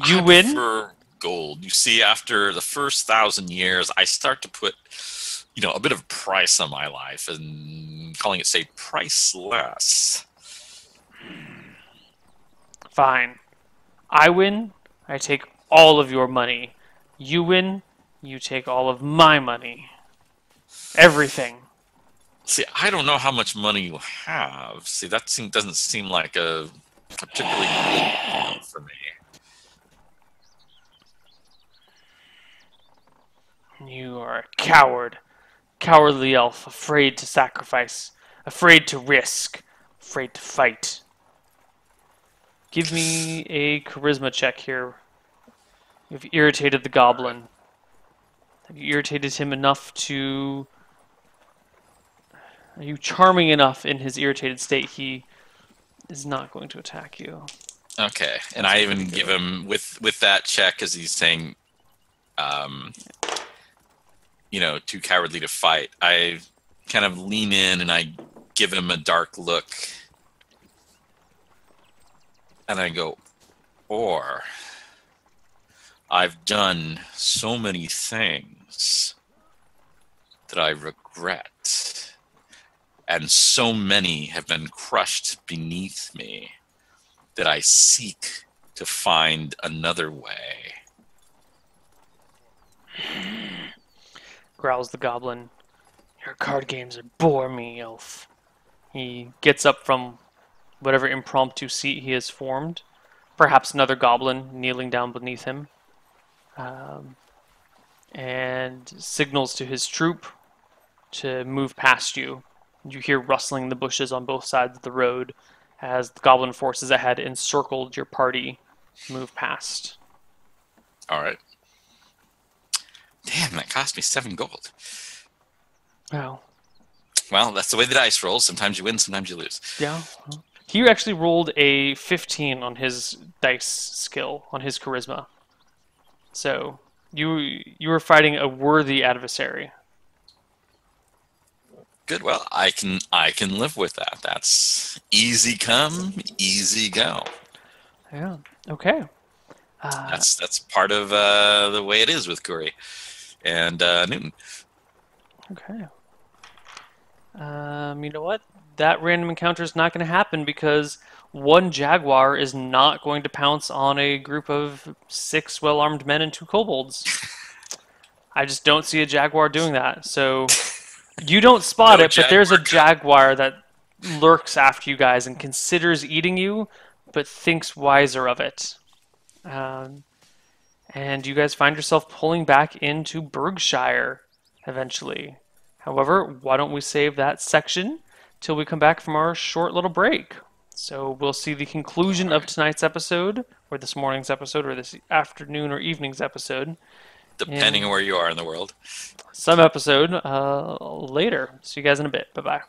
You win? For gold. You see, after the first 1,000 years, I start to put, a bit of price on my life, and calling it, say, priceless. Fine. I win, I take all of your money. You win, you take all of my money. Everything. See, I don't know how much money you have. See, doesn't seem like a particularly good deal for me. You are a coward. Cowardly elf, afraid to sacrifice, afraid to risk, afraid to fight. Give me a charisma check here. You've irritated the goblin. Have you irritated him enough to... Are you charming enough in his irritated state? He is not going to attack you. Okay, and I even give him with that check because he's saying, too cowardly to fight. I kind of lean in and I give him a dark look, and I go, or I've done so many things that I regret, and so many have been crushed beneath me that I seek to find another way. Growls the goblin. Your card games bore me, elf. He gets up from whatever impromptu seat he has formed. Perhaps another goblin kneeling down beneath him. And signals to his troop to move past you. You hear rustling in the bushes on both sides of the road as the goblin forces ahead encircled your party move past. All right. Damn, that cost me 7 gold. Oh. Well, that's the way the dice rolls. Sometimes you win, sometimes you lose. Yeah. He actually rolled a 15 on his dice skill, on his charisma. So you were fighting a worthy adversary. Good. Well, I can live with that. That's easy come, easy go. Yeah. Okay. That's part of the way it is with Curry and Newton. Okay. You know what? That random encounter is not going to happen because one jaguar is not going to pounce on a group of 6 well-armed men and 2 kobolds. I just don't see a jaguar doing that. So you don't spot No it, but there's a jaguar jaguar that lurks after you guys and considers eating you, but thinks wiser of it. And you guys find yourself pulling back into Berkshire eventually. However, why don't we save that section till we come back from our short little break? So we'll see the conclusion of tonight's episode, or this morning's episode, or this afternoon or evening's episode. Depending on where you are in the world. Some episode later. See you guys in a bit. Bye-bye.